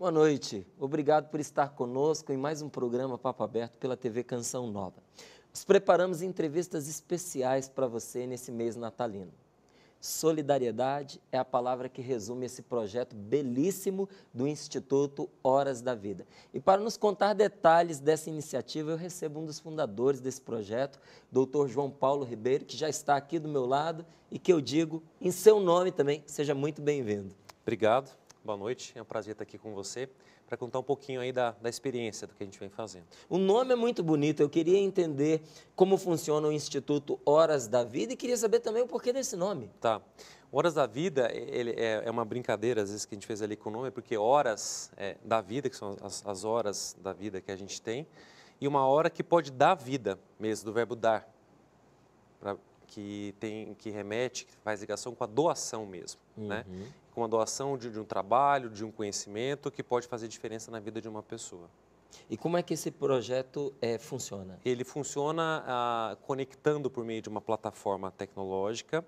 Boa noite. Obrigado por estar conosco em mais um programa Papo Aberto pela TV Canção Nova. Nós preparamos entrevistas especiais para você nesse mês natalino. Solidariedade é a palavra que resume esse projeto belíssimo do Instituto Horas da Vida. E para nos contar detalhes dessa iniciativa, eu recebo um dos fundadores desse projeto, Dr. João Paulo Ribeiro, que já está aqui do meu lado e que eu digo, em seu nome também, seja muito bem-vindo. Obrigado, boa noite, é um prazer estar aqui com você para contar um pouquinho aí da experiência do que a gente vem fazendo. O nome é muito bonito, eu queria entender como funciona o Instituto Horas da Vida e queria saber também o porquê desse nome. Tá, Horas da Vida ele é uma brincadeira às vezes que a gente fez ali com o nome, porque horas da vida, que são as horas da vida que a gente tem, e uma hora que pode dar vida mesmo, do verbo dar, que remete, que faz ligação com a doação mesmo, né? Com a doação de um trabalho, de um conhecimento que pode fazer diferença na vida de uma pessoa. E como é que esse projeto funciona? Ele funciona conectando por meio de uma plataforma tecnológica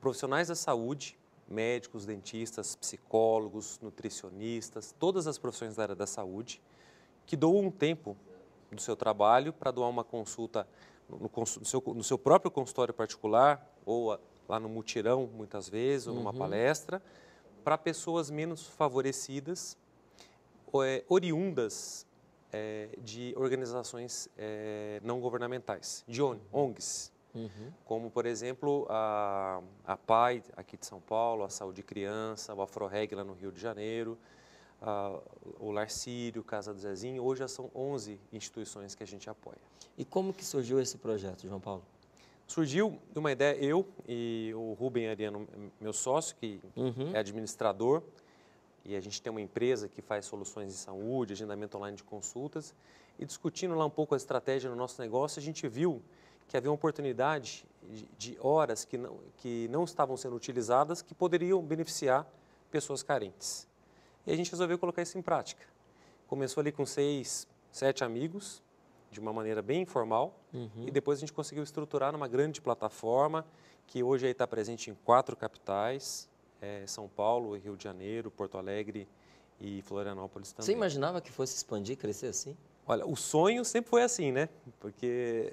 profissionais da saúde, médicos, dentistas, psicólogos, nutricionistas, todas as profissões da área da saúde, que doam um tempo do seu trabalho para doar uma consulta no seu próprio consultório particular ou lá no mutirão, muitas vezes, ou numa palestra, para pessoas menos favorecidas, oriundas de organizações não governamentais, de ONGs, como, por exemplo, a PAI, aqui de São Paulo, a Saúde Criança, o AfroReg, lá no Rio de Janeiro, o Lar Sírio, Casa do Zezinho. Hoje já são 11 instituições que a gente apoia. E como que surgiu esse projeto, João Paulo? Surgiu de uma ideia, eu e o Rubem Ariano, meu sócio, que é administrador, e a gente tem uma empresa que faz soluções de saúde, agendamento online de consultas, e discutindo lá um pouco a estratégia no nosso negócio, a gente viu que havia uma oportunidade de horas que não estavam sendo utilizadas, que poderiam beneficiar pessoas carentes. E a gente resolveu colocar isso em prática. Começou ali com 6, 7 amigos, de uma maneira bem informal, e depois a gente conseguiu estruturar numa grande plataforma, que hoje está presente em 4 capitais, São Paulo, Rio de Janeiro, Porto Alegre e Florianópolis também. Você imaginava que fosse expandir, crescer assim? Olha, o sonho sempre foi assim, né? Porque,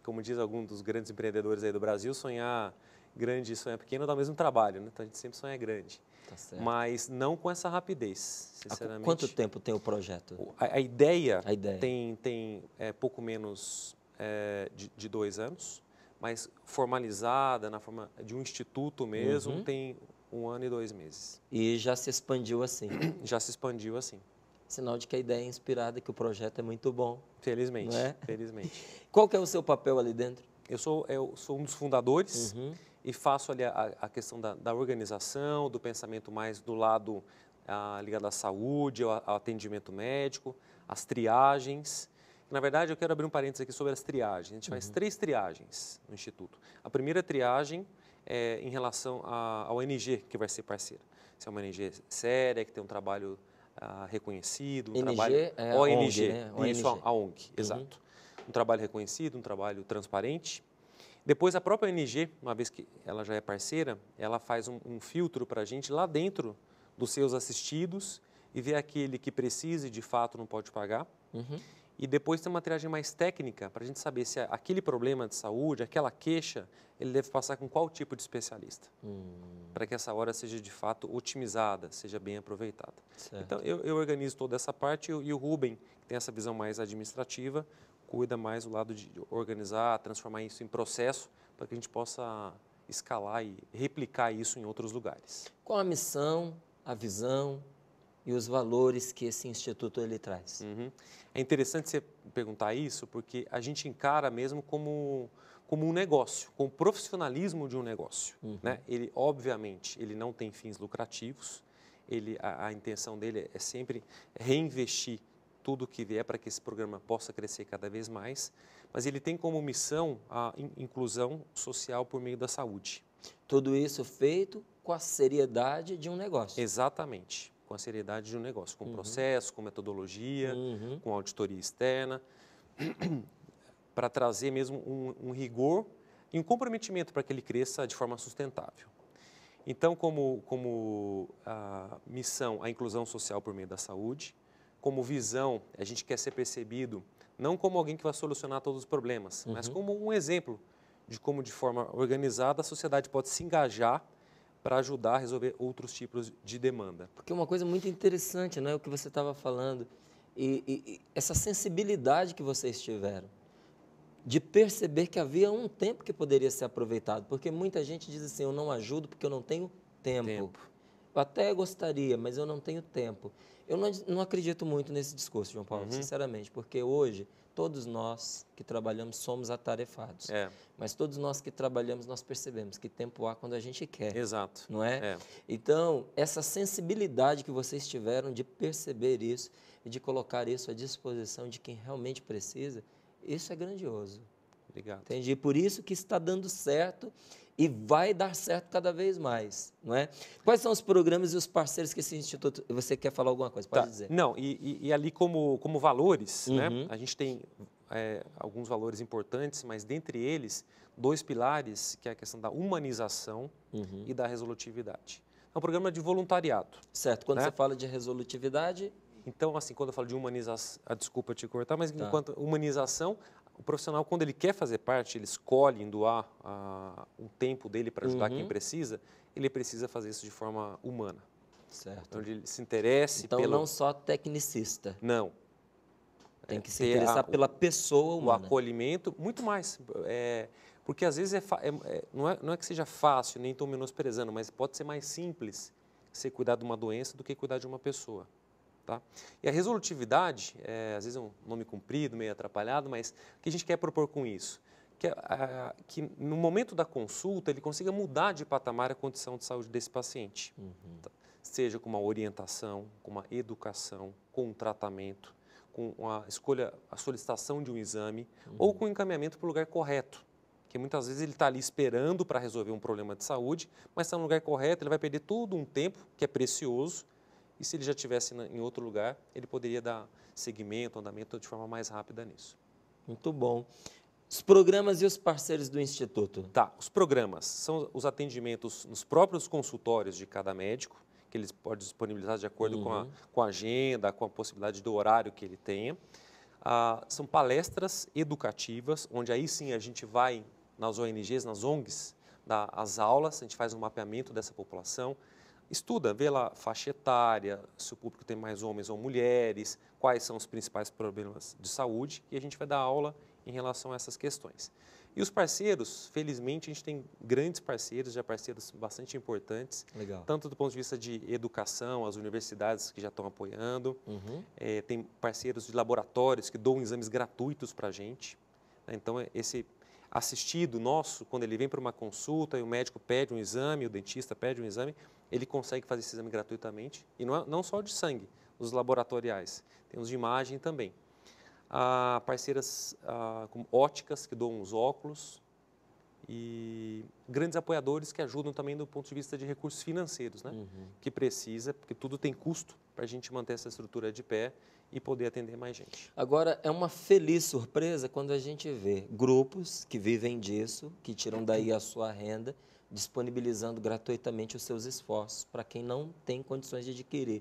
como diz algum dos grandes empreendedores aí do Brasil, sonhar grande e sonhar pequeno dá o mesmo trabalho, né? Então a gente sempre sonha grande. Tá certo. Mas não com essa rapidez, sinceramente. Há quanto tempo tem o projeto? A ideia tem pouco menos de 2 anos, mas formalizada na forma de um instituto mesmo, tem 1 ano e 2 meses. E já se expandiu assim? Já se expandiu assim. Sinal de que a ideia é inspirada, que o projeto é muito bom. Felizmente, não é? felizmente. Qual que é o seu papel ali dentro? Eu sou um dos fundadores e faço ali a questão da organização, do pensamento mais do lado ligado à saúde, ao atendimento médico, as triagens. Na verdade, eu quero abrir um parênteses aqui sobre as triagens. A gente faz 3 triagens no Instituto. A primeira triagem é em relação à ONG que vai ser parceira. Se é uma ONG séria, que tem um trabalho reconhecido, ONG é a ONG, né? Isso, a ONG, exato. Um trabalho reconhecido, um trabalho transparente. Depois, a própria ONG, uma vez que ela já é parceira, ela faz um filtro para a gente lá dentro dos seus assistidos e vê aquele que precisa e de fato não pode pagar. E depois tem uma triagem mais técnica para a gente saber se aquele problema de saúde, aquela queixa, ele deve passar com qual tipo de especialista. Para que essa hora seja de fato otimizada, seja bem aproveitada. Certo. Então, eu organizo toda essa parte e o Rubem, que tem essa visão mais administrativa, cuida mais do lado de organizar, transformar isso em processo, para que a gente possa escalar e replicar isso em outros lugares. Qual a missão, a visão e os valores que esse instituto ele traz? É interessante você perguntar isso, porque a gente encara mesmo como um negócio, com o profissionalismo de um negócio. Né? Ele, obviamente, ele não tem fins lucrativos, a intenção dele é sempre reinvestir tudo que vier para que esse programa possa crescer cada vez mais, mas ele tem como missão a inclusão social por meio da saúde. Tudo isso feito com a seriedade de um negócio. Exatamente, com a seriedade de um negócio, com processo, com metodologia, com auditoria externa, para trazer mesmo um rigor e um comprometimento para que ele cresça de forma sustentável. Então, como a missão, a inclusão social por meio da saúde, como visão, a gente quer ser percebido não como alguém que vai solucionar todos os problemas, mas como um exemplo de como, de forma organizada, a sociedade pode se engajar para ajudar a resolver outros tipos de demanda. Porque uma coisa muito interessante, né, o que você estava falando, e essa sensibilidade que vocês tiveram, de perceber que havia um tempo que poderia ser aproveitado, porque muita gente diz assim, eu não ajudo porque eu não tenho tempo. Eu até gostaria, mas eu não tenho tempo. Eu não acredito muito nesse discurso, João Paulo, sinceramente, porque hoje todos nós que trabalhamos somos atarefados. Mas todos nós que trabalhamos, nós percebemos que tempo há quando a gente quer. Exato. Não é? Então, essa sensibilidade que vocês tiveram de perceber isso e de colocar isso à disposição de quem realmente precisa, isso é grandioso. Obrigado. Entendi. Por isso que está dando certo e vai dar certo cada vez mais, não é? Quais são os programas e os parceiros que esse instituto... Você quer falar alguma coisa? Pode dizer. Não, e ali como valores, né? A gente tem alguns valores importantes, mas dentre eles, 2 pilares, que é a questão da humanização e da resolutividade. É um programa de voluntariado. Certo. Quando você fala de resolutividade... Então, assim, quando eu falo de humanização, desculpa te cortar, mas enquanto humanização, o profissional, quando ele quer fazer parte, ele escolhe em doar um tempo dele para ajudar quem precisa, ele precisa fazer isso de forma humana. Certo. Onde ele se interesse então, não só tecnicista. Não. Tem que se interessar pela pessoa humana. O acolhimento, muito mais. Porque às vezes não é que seja fácil, nem estou menosprezando, mas pode ser mais simples você cuidar de uma doença do que cuidar de uma pessoa. Tá? E a resolutividade, às vezes é um nome comprido, meio atrapalhado, mas o que a gente quer propor com isso? Que no momento da consulta ele consiga mudar de patamar a condição de saúde desse paciente. Tá? Seja com uma orientação, com uma educação, com um tratamento, com a solicitação de um exame ou com o encaminhamento para o lugar correto. Porque muitas vezes ele está ali esperando para resolver um problema de saúde, mas está no lugar correto, ele vai perder todo um tempo que é precioso. E se ele já estivesse em outro lugar, ele poderia dar seguimento, andamento de forma mais rápida nisso. Muito bom. Os programas e os parceiros do Instituto? Tá, os programas são os atendimentos nos próprios consultórios de cada médico, que eles podem disponibilizar de acordo com a agenda, com a possibilidade do horário que ele tenha. São palestras educativas, onde aí sim a gente vai nas ONGs, nas ONGs, dar as aulas, a gente faz um mapeamento dessa população, estuda, vê lá faixa etária, se o público tem mais homens ou mulheres, quais são os principais problemas de saúde, e a gente vai dar aula em relação a essas questões. E os parceiros, felizmente, a gente tem grandes parceiros, já parceiros bastante importantes, tanto do ponto de vista de educação, as universidades que já estão apoiando, tem parceiros de laboratórios que dão exames gratuitos para a gente. Então, esse assistido nosso, quando ele vem para uma consulta e o médico pede um exame, o dentista pede um exame, ele consegue fazer esse exame gratuitamente, e não só de sangue, os laboratoriais, tem os de imagem também. Parceiras como óticas, que doam os óculos, e grandes apoiadores que ajudam também do ponto de vista de recursos financeiros, né? Que precisa, porque tudo tem custo para a gente manter essa estrutura de pé e poder atender mais gente. Agora, é uma feliz surpresa quando a gente vê grupos que vivem disso, que tiram daí a sua renda, disponibilizando gratuitamente os seus esforços para quem não tem condições de adquirir.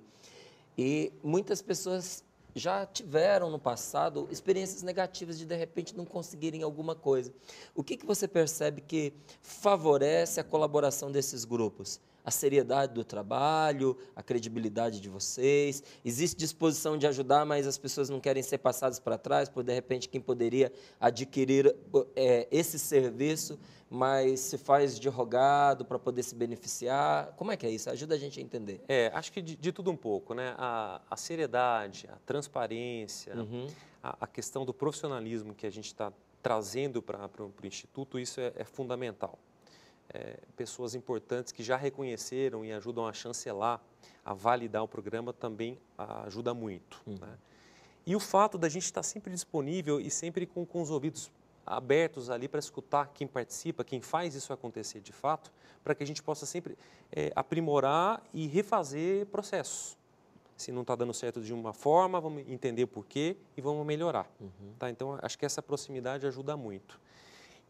E muitas pessoas já tiveram no passado experiências negativas de repente não conseguirem alguma coisa. O que você percebe que favorece a colaboração desses grupos? A seriedade do trabalho, a credibilidade de vocês, existe disposição de ajudar, mas as pessoas não querem ser passadas para trás, por de repente quem poderia adquirir esse serviço, mas se faz de rogado para poder se beneficiar. Como é que é isso? Ajuda a gente a entender. Acho que de tudo um pouco, né? A seriedade, a transparência, a questão do profissionalismo que a gente está trazendo para o Instituto, isso é fundamental. Pessoas importantes que já reconheceram e ajudam a chancelar, a validar o programa também ajuda muito. Né? E o fato da gente estar sempre disponível e sempre com os ouvidos abertos ali para escutar quem participa, quem faz isso acontecer de fato, para que a gente possa sempre aprimorar e refazer processos. Se não está dando certo de uma forma, vamos entender o porquê e vamos melhorar. Tá? Então, acho que essa proximidade ajuda muito.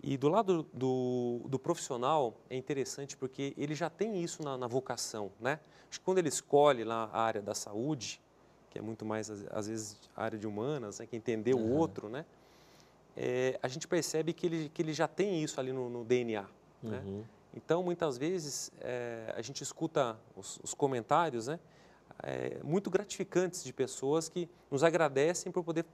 E do lado do profissional é interessante porque ele já tem isso na vocação, né? Acho que quando ele escolhe lá a área da saúde, que é muito mais, às vezes, a área de humanas, né? Que é entender o outro, né? A gente percebe que ele já tem isso ali no DNA, né? Então, muitas vezes, a gente escuta os comentários, né? Muito gratificantes de pessoas que nos agradecem por poder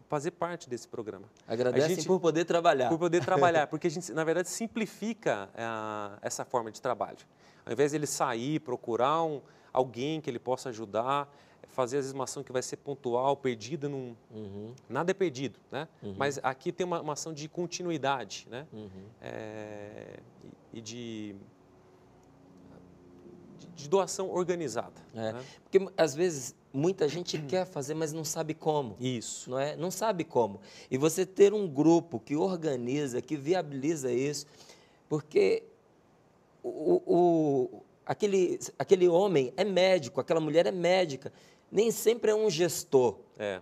fazer parte desse programa. Agradecem por poder trabalhar. Por poder trabalhar, porque a gente, na verdade, simplifica essa forma de trabalho. Ao invés de ele sair, procurar alguém que ele possa ajudar, fazer às vezes uma ação que vai ser pontual, perdida, nada é perdido, né? Mas aqui tem uma ação de continuidade, né? E de doação organizada. Né? Porque, às vezes, muita gente quer fazer, mas não sabe como. Isso. Não é? Não sabe como. E você ter um grupo que organiza, que viabiliza isso, porque aquele homem é médico, aquela mulher é médica, nem sempre é um gestor,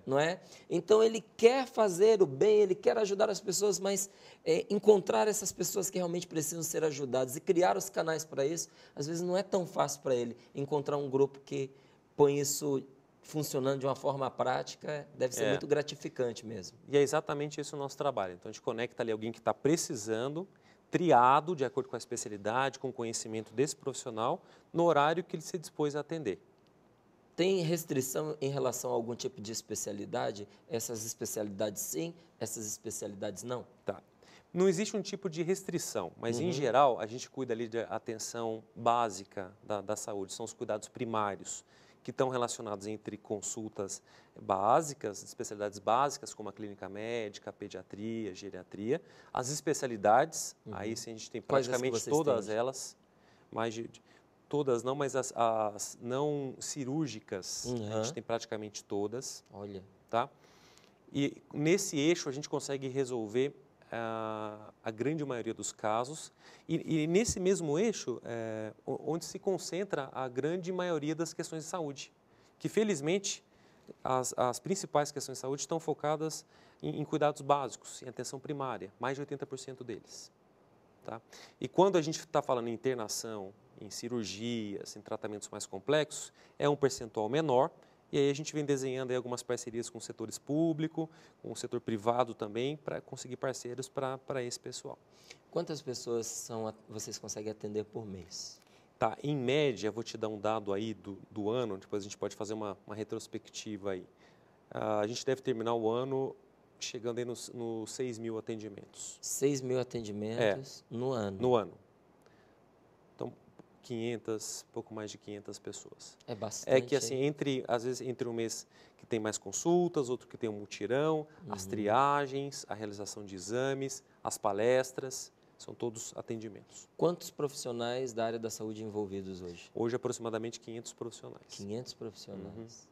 não é? Então, ele quer fazer o bem, ele quer ajudar as pessoas, mas encontrar essas pessoas que realmente precisam ser ajudadas e criar os canais para isso, às vezes não é tão fácil para ele encontrar um grupo que põe isso funcionando de uma forma prática, deve ser muito gratificante mesmo. E é exatamente esse o nosso trabalho. Então, a gente conecta ali alguém que está precisando, triado, de acordo com a especialidade, com o conhecimento desse profissional, no horário que ele se dispôs a atender. Tem restrição em relação a algum tipo de especialidade? Essas especialidades sim, essas especialidades não? Tá. Não existe um tipo de restrição, mas em geral a gente cuida ali da atenção básica da saúde, são os cuidados primários, que estão relacionados entre consultas básicas, especialidades básicas, como a clínica médica, a pediatria, a geriatria, as especialidades, aí sim a gente tem praticamente todas elas, todas não, mas as não cirúrgicas, a gente tem praticamente todas. Olha. Tá? E nesse eixo a gente consegue resolver a grande maioria dos casos e nesse mesmo eixo onde se concentra a grande maioria das questões de saúde, que felizmente as principais questões de saúde estão focadas em cuidados básicos, em atenção primária, mais de 80% deles. Tá? E quando a gente está falando em internação, em cirurgias, em tratamentos mais complexos, é um percentual menor, e aí a gente vem desenhando aí algumas parcerias com o setores público, com o setor privado também, para conseguir parceiros para esse pessoal. Quantas pessoas vocês conseguem atender por mês? Tá, em média, vou te dar um dado aí do ano, depois a gente pode fazer uma retrospectiva aí. A gente deve terminar o ano chegando aí nos 6 mil atendimentos. 6 mil atendimentos no ano? No ano. Então, 500, pouco mais de 500 pessoas. É bastante. É que assim, às vezes entre um mês que tem mais consultas, outro que tem um mutirão, as triagens, a realização de exames, as palestras, são todos atendimentos. Quantos profissionais da área da saúde envolvidos hoje? Hoje, aproximadamente 500 profissionais. 500 profissionais.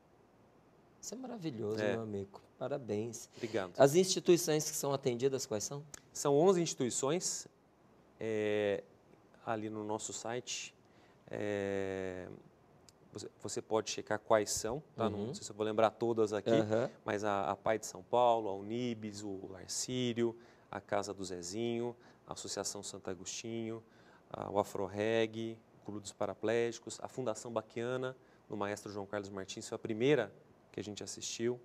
Isso é maravilhoso, meu amigo. Parabéns. Obrigado. As instituições que são atendidas, quais são? São 11 instituições ali no nosso site. Você pode checar quais são, tá? Não sei se eu vou lembrar todas aqui, mas a PAI de São Paulo, a Unibis, o Larcírio, a Casa do Zezinho, a Associação Santo Agostinho, o Afroreg, o Clube dos Paraplégicos, a Fundação Baquiana, no maestro João Carlos Martins, foi a primeira que a gente assistiu,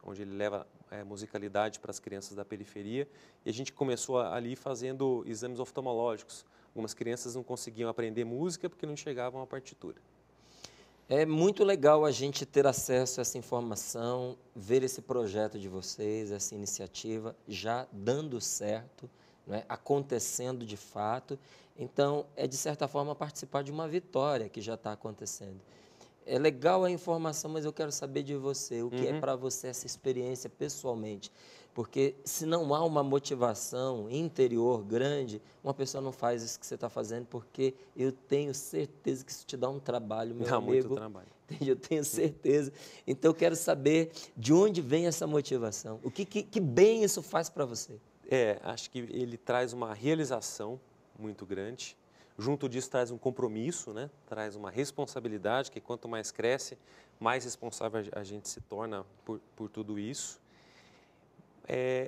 onde ele leva musicalidade para as crianças da periferia, e a gente começou ali fazendo exames oftalmológicos. Algumas crianças não conseguiam aprender música porque não chegavam à partitura. É muito legal a gente ter acesso a essa informação, ver esse projeto de vocês, essa iniciativa já dando certo, não é? Acontecendo de fato. Então, é de certa forma participar de uma vitória que já está acontecendo. É legal a informação, mas eu quero saber de você, o que é para você essa experiência pessoalmente. Porque se não há uma motivação interior grande, uma pessoa não faz isso que você está fazendo, porque eu tenho certeza que isso te dá um trabalho, meu amigo. Muito trabalho. Entende? Eu tenho certeza. Então, eu quero saber de onde vem essa motivação. O que bem isso faz para você? Acho que ele traz uma realização muito grande. Junto disso traz um compromisso, né? Traz uma responsabilidade, que quanto mais cresce, mais responsável a gente se torna por tudo isso.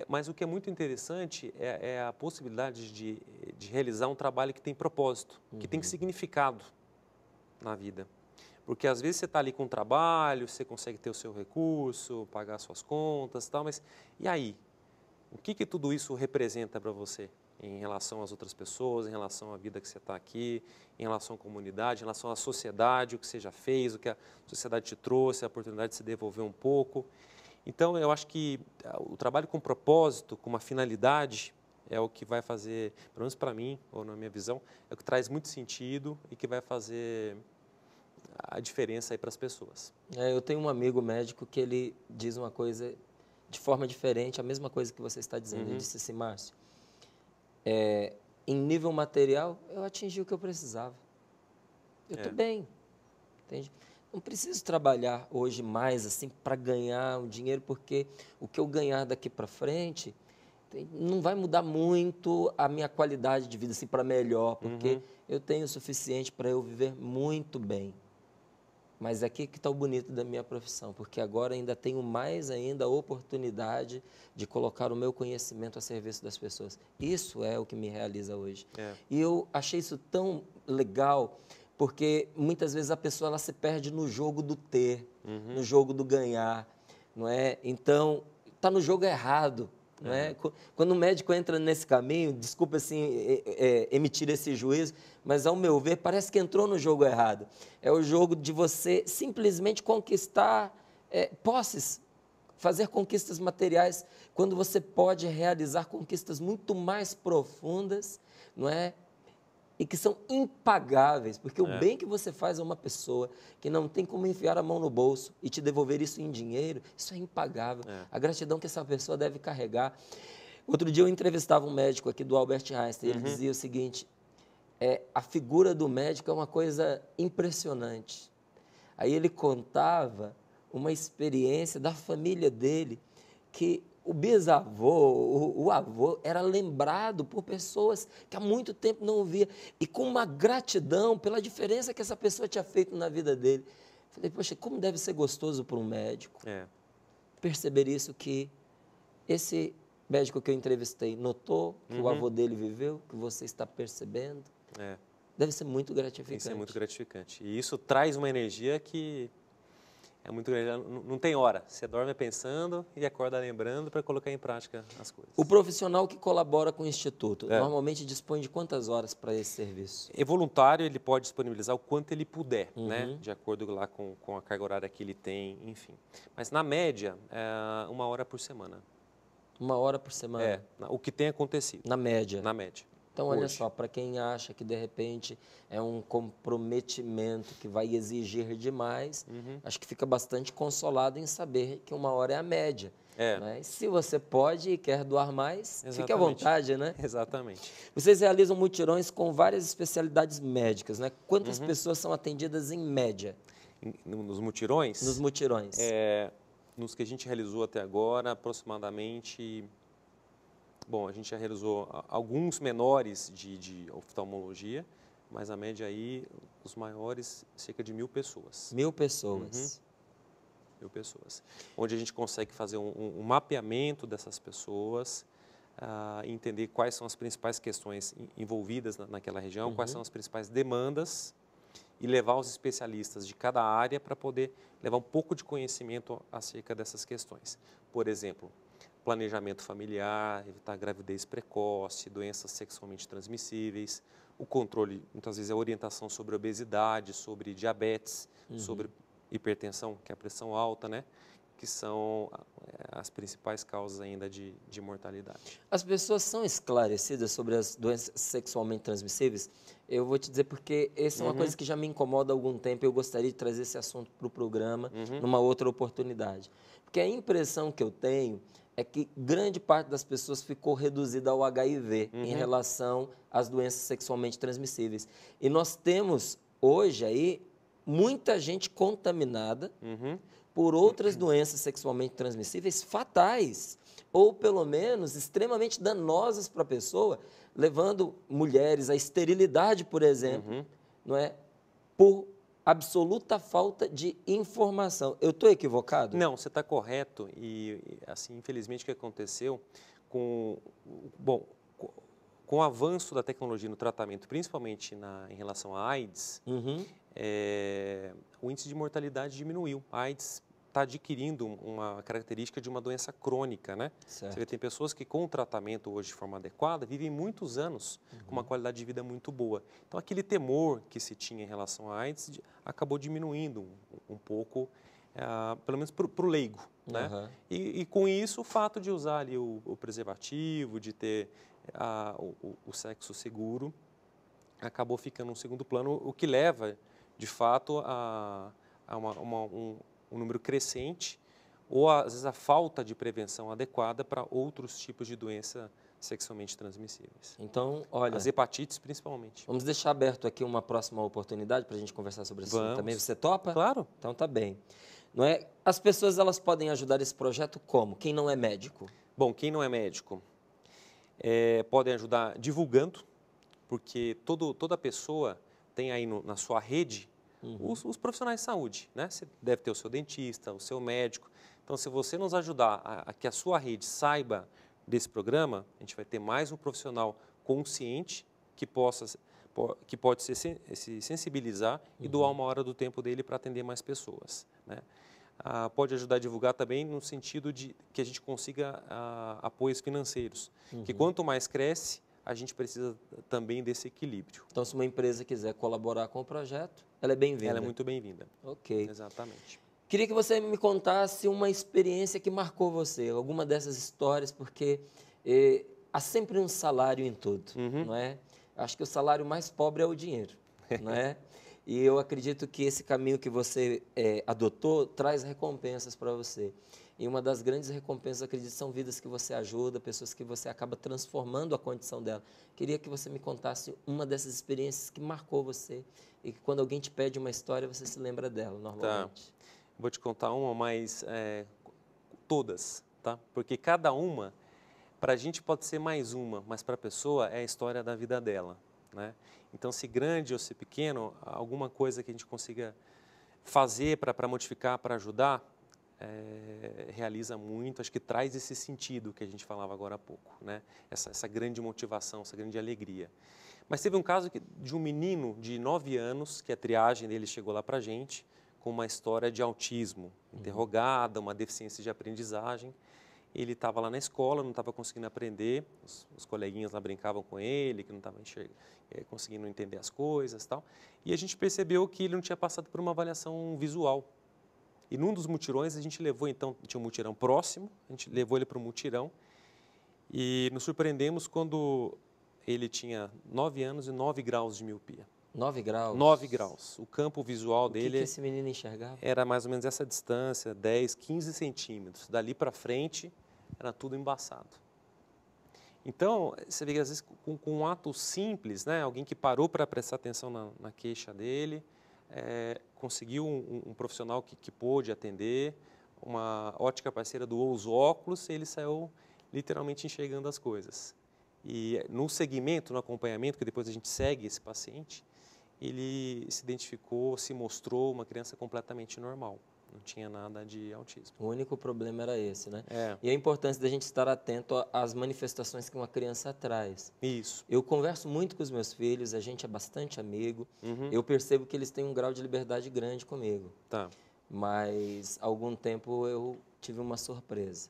Mas o que é muito interessante é a possibilidade de realizar um trabalho que tem propósito, que tem significado na vida. Porque às vezes você está ali com um trabalho, você consegue ter o seu recurso, pagar suas contas e tal, mas e aí? O que tudo isso representa para você em relação às outras pessoas, em relação à vida que você está aqui, em relação à comunidade, em relação à sociedade, o que você já fez, o que a sociedade te trouxe, a oportunidade de se devolver um pouco. Então, eu acho que o trabalho com propósito, com uma finalidade, é o que vai fazer, pelo menos para mim, ou na minha visão, é o que traz muito sentido e que vai fazer a diferença aí para as pessoas. Eu tenho um amigo médico que ele diz uma coisa de forma diferente, a mesma coisa que você está dizendo. Ele disse assim, Márcio, em nível material, eu atingi o que eu precisava. Eu estou bem, entende? Não preciso trabalhar hoje mais assim para ganhar um dinheiro, porque o que eu ganhar daqui para frente não vai mudar muito a minha qualidade de vida assim, para melhor, porque eu tenho o suficiente para eu viver muito bem. Mas aqui que está o bonito da minha profissão, porque agora ainda tenho mais ainda a oportunidade de colocar o meu conhecimento a serviço das pessoas. Isso é o que me realiza hoje. E eu achei isso tão legal, porque muitas vezes a pessoa ela se perde no jogo do ter, no jogo do ganhar, não é? Então, está no jogo errado. Não é? Quando o médico entra nesse caminho, desculpa assim, emitir esse juízo, mas ao meu ver parece que entrou no jogo errado. É o jogo de você simplesmente conquistar posses, fazer conquistas materiais, quando você pode realizar conquistas muito mais profundas, não é? E que são impagáveis, porque o bem que você faz a uma pessoa que não tem como enfiar a mão no bolso e te devolver isso em dinheiro, isso é impagável. A gratidão que essa pessoa deve carregar. Outro dia eu entrevistava um médico aqui do Albert Einstein, ele dizia o seguinte, a figura do médico é uma coisa impressionante. Aí ele contava uma experiência da família dele, que o bisavô, o avô, era lembrado por pessoas que há muito tempo não o via, e com uma gratidão pela diferença que essa pessoa tinha feito na vida dele. Falei, poxa, como deve ser gostoso para um médico perceber isso, que esse médico que eu entrevistei notou que o avô dele viveu, que você está percebendo. Deve ser muito gratificante. Tem que ser muito gratificante. E isso traz uma energia que é muito grande, não tem hora. Você dorme pensando e acorda lembrando para colocar em prática as coisas. O profissional que colabora com o Instituto, normalmente dispõe de quantas horas para esse serviço? Voluntário, ele pode disponibilizar o quanto ele puder, né? De acordo lá com a carga horária que ele tem, enfim. Mas, na média, 1 hora por semana. 1 hora por semana? O que tem acontecido. Na média? Na média. Então, olha só, para quem acha que, de repente, é um comprometimento que vai exigir demais, acho que fica bastante consolado em saber que 1 hora é a média. Né? Se você pode e quer doar mais, fique à vontade, né? Exatamente. Vocês realizam mutirões com várias especialidades médicas, né? Quantas pessoas são atendidas em média? Nos mutirões? Nos mutirões. Nos que a gente realizou até agora, aproximadamente... Bom, a gente já realizou alguns menores de oftalmologia, mas a média aí, os maiores, cerca de 1.000 pessoas. 1.000 pessoas. 1.000 pessoas. Onde a gente consegue fazer um mapeamento dessas pessoas, entender quais são as principais questões envolvidas naquela região, quais são as principais demandas, e levar os especialistas de cada área para poder levar um pouco de conhecimento acerca dessas questões. Por exemplo, planejamento familiar, evitar gravidez precoce, doenças sexualmente transmissíveis, o controle, muitas vezes a orientação sobre obesidade, sobre diabetes, sobre hipertensão, que é a pressão alta, né? Que são as principais causas ainda de mortalidade. As pessoas são esclarecidas sobre as doenças sexualmente transmissíveis? Eu vou te dizer porque essa é uma coisa que já me incomoda há algum tempo e eu gostaria de trazer esse assunto para o programa numa outra oportunidade. Porque a impressão que eu tenho é que grande parte das pessoas ficou reduzida ao HIV em relação às doenças sexualmente transmissíveis. E nós temos hoje aí muita gente contaminada por outras doenças sexualmente transmissíveis fatais, ou pelo menos extremamente danosas para a pessoa, levando mulheres à esterilidade, por exemplo, não é? Por absoluta falta de informação. Eu estou equivocado? Não, você está correto. Assim, infelizmente, o que aconteceu bom, com o avanço da tecnologia no tratamento, principalmente em relação à AIDS, o índice de mortalidade diminuiu. A AIDS está adquirindo uma característica de uma doença crônica, né? Certo. Você vê, tem pessoas que com o tratamento hoje de forma adequada vivem muitos anos com uma qualidade de vida muito boa. Então aquele temor que se tinha em relação à AIDS acabou diminuindo um pouco, pelo menos para o leigo, né? E com isso o fato de usar ali o preservativo, de ter o sexo seguro, acabou ficando um segundo plano, o que leva de fato a um número crescente ou, às vezes, a falta de prevenção adequada para outros tipos de doença sexualmente transmissíveis. Então, olha... As hepatites, principalmente. Vamos deixar aberto aqui uma próxima oportunidade para a gente conversar sobre isso também. Você topa? Claro. Então, tá bem. Não é? As pessoas, elas podem ajudar esse projeto como? Quem não é médico? Bom, quem não é médico podem ajudar divulgando, porque toda pessoa tem aí na sua rede os profissionais de saúde, né? Você deve ter o seu dentista, o seu médico. Então, se você nos ajudar a que a sua rede saiba desse programa, a gente vai ter mais um profissional consciente que pode se sensibilizar e doar uma hora do tempo dele para atender mais pessoas, né? Pode ajudar a divulgar também no sentido de que a gente consiga apoios financeiros, que quanto mais cresce, a gente precisa também desse equilíbrio. Então, se uma empresa quiser colaborar com o projeto, ela é bem-vinda. Ela é muito bem-vinda. Ok. Exatamente. Queria que você me contasse uma experiência que marcou você, alguma dessas histórias, porque há sempre um salário em tudo, não é? Acho que o salário mais pobre é o dinheiro, não é? E eu acredito que esse caminho que você adotou traz recompensas para você. E uma das grandes recompensas, acredito, são vidas que você ajuda, pessoas que você acaba transformando a condição dela. Queria que você me contasse uma dessas experiências que marcou você e que quando alguém te pede uma história, você se lembra dela, normalmente. Tá. Vou te contar uma, mas todas, tá? Porque cada uma, para a gente pode ser mais uma, mas para a pessoa é a história da vida dela, né? Então, se grande ou se pequeno, alguma coisa que a gente consiga fazer para modificar, para ajudar, realiza muito, acho que traz esse sentido que a gente falava agora há pouco, né? Essa grande motivação, essa grande alegria. Mas teve um caso de um menino de 9 anos, que a triagem dele chegou lá para a gente, com uma história de autismo, interrogada, uma deficiência de aprendizagem. Ele estava lá na escola, não estava conseguindo aprender, os coleguinhas lá brincavam com ele, que não estava conseguindo entender as coisas e tal. E a gente percebeu que ele não tinha passado por uma avaliação visual. E num dos mutirões a gente levou, então, tinha um mutirão próximo, a gente levou ele para o mutirão e nos surpreendemos quando ele tinha 9 anos e 9 graus de miopia. 9 graus? 9 graus. O campo visual dele... O que esse menino enxergava? Era mais ou menos essa distância, 10, 15 centímetros. Dali para frente, era tudo embaçado. Então, você vê que às vezes com um ato simples, né, alguém que parou para prestar atenção na queixa dele, conseguiu um profissional que pôde atender, uma ótica parceira doou os óculos e ele saiu literalmente enxergando as coisas. E no segmento, no acompanhamento, que depois a gente segue esse paciente, ele se identificou, se mostrou uma criança completamente normal. Não tinha nada de autismo. O único problema era esse, né? E a importância da gente estar atento às manifestações que uma criança traz. Isso. Eu converso muito com os meus filhos, a gente é bastante amigo. Eu percebo que eles têm um grau de liberdade grande comigo. Tá. Mas, há algum tempo, eu tive uma surpresa.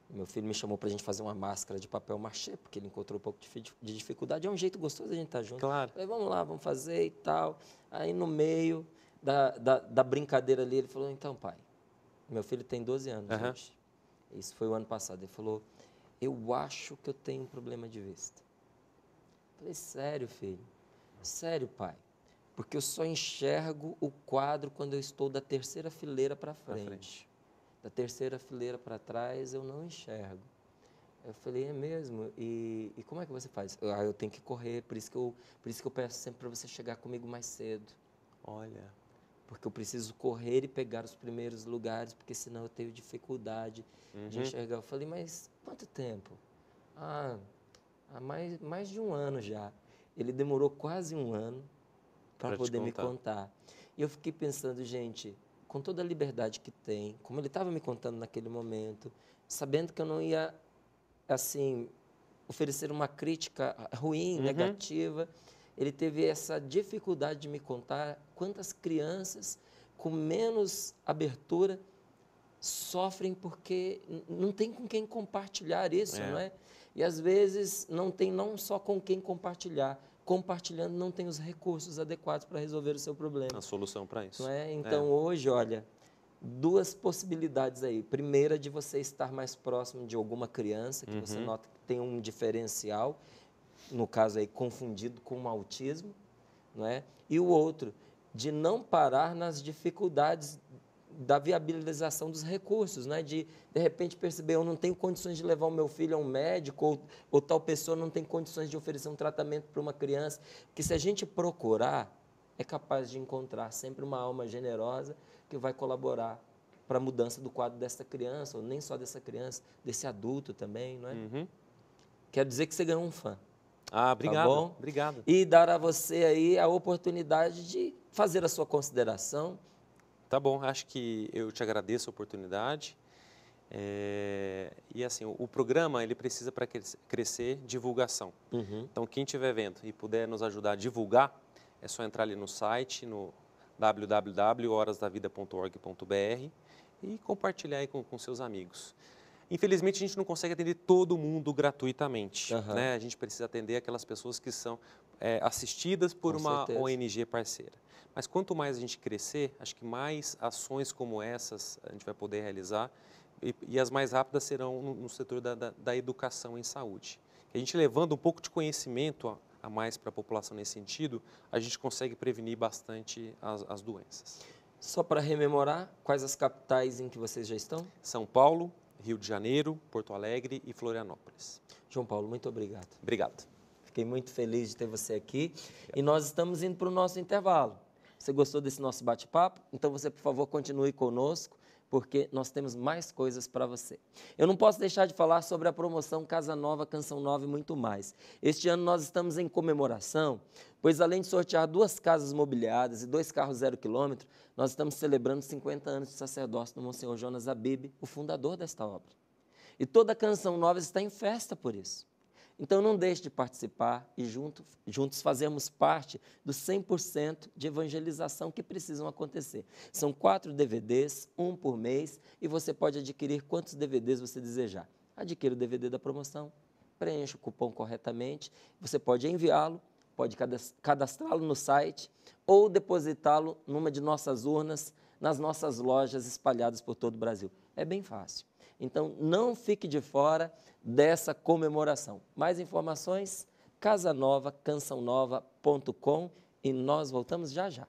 Meu filho me chamou para a gente fazer uma máscara de papel machê, porque ele encontrou um pouco de dificuldade. É um jeito gostoso da gente estar junto. Claro. Falei, vamos lá, vamos fazer e tal. Aí, no meio da brincadeira ali, ele falou, então, pai, meu filho tem 12 anos hoje. Isso foi o ano passado. Ele falou, eu acho que eu tenho um problema de vista. Falei, sério, filho? Sério, pai? Porque eu só enxergo o quadro quando eu estou da terceira fileira para frente. Da terceira fileira para trás, eu não enxergo. Eu falei, é mesmo? E como é que você faz? Eu tenho que correr, por isso que eu peço sempre para você chegar comigo mais cedo. Olha. Porque eu preciso correr e pegar os primeiros lugares, porque senão eu tenho dificuldade de enxergar. Eu falei, mas quanto tempo? Há mais de um ano já. Ele demorou quase um ano para poder me contar. E eu fiquei pensando, gente, com toda a liberdade que tem, como ele estava me contando naquele momento, sabendo que eu não ia, assim, oferecer uma crítica ruim, negativa, ele teve essa dificuldade de me contar quantas crianças com menos abertura sofrem porque não tem com quem compartilhar isso, não é? E às vezes não tem não só com quem compartilhar, compartilhando não tem os recursos adequados para resolver o seu problema. A solução para isso. Não é? Então hoje, olha, duas possibilidades aí. Primeira, de você estar mais próximo de alguma criança que você nota que tem um diferencial, no caso aí confundido com um autismo, não é? E o outro, de não parar nas dificuldades da viabilização dos recursos, né? De repente perceber, eu não tenho condições de levar o meu filho a um médico, ou tal pessoa não tem condições de oferecer um tratamento para uma criança, que se a gente procurar, é capaz de encontrar sempre uma alma generosa que vai colaborar para a mudança do quadro dessa criança, ou nem só dessa criança, desse adulto também, não é? Quero dizer que você ganhou um fã. Ah, obrigado. Tá bom? Obrigado. E dar a você aí a oportunidade de fazer a sua consideração. Tá bom, acho que eu te agradeço a oportunidade. E assim, o programa ele precisa para crescer divulgação. Então, quem estiver vendo e puder nos ajudar a divulgar, é só entrar ali no site, no www.horasdavida.org.br e compartilhar aí com seus amigos. Infelizmente, a gente não consegue atender todo mundo gratuitamente. Né? A gente precisa atender aquelas pessoas que são assistidas por uma ONG parceira. Mas quanto mais a gente crescer, acho que mais ações como essas a gente vai poder realizar e as mais rápidas serão no setor da educação em saúde. A gente levando um pouco de conhecimento a mais para a população nesse sentido, a gente consegue prevenir bastante as doenças. Só para rememorar, quais as capitais em que vocês já estão? São Paulo, Rio de Janeiro, Porto Alegre e Florianópolis. João Paulo, muito obrigado. Obrigado. Fiquei muito feliz de ter você aqui. E nós estamos indo para o nosso intervalo. Você gostou desse nosso bate-papo? Então você, por favor, continue conosco, porque nós temos mais coisas para você. Eu não posso deixar de falar sobre a promoção Casa Nova, Canção Nova e muito mais. Este ano nós estamos em comemoração, pois além de sortear 2 casas mobiliadas e 2 carros 0 km, nós estamos celebrando 50 anos de sacerdócio do Monsenhor Jonas Abib, o fundador desta obra. E toda Canção Nova está em festa por isso. Então não deixe de participar e juntos fazermos parte dos 100% de evangelização que precisam acontecer. São 4 DVDs, 1 por mês, e você pode adquirir quantos DVDs você desejar. Adquira o DVD da promoção, preencha o cupom corretamente, você pode enviá-lo, pode cadastrá-lo no site ou depositá-lo numa de nossas urnas, nas nossas lojas espalhadas por todo o Brasil. É bem fácil. Então, não fique de fora dessa comemoração. Mais informações, casanovacançãonova.com, e nós voltamos já já.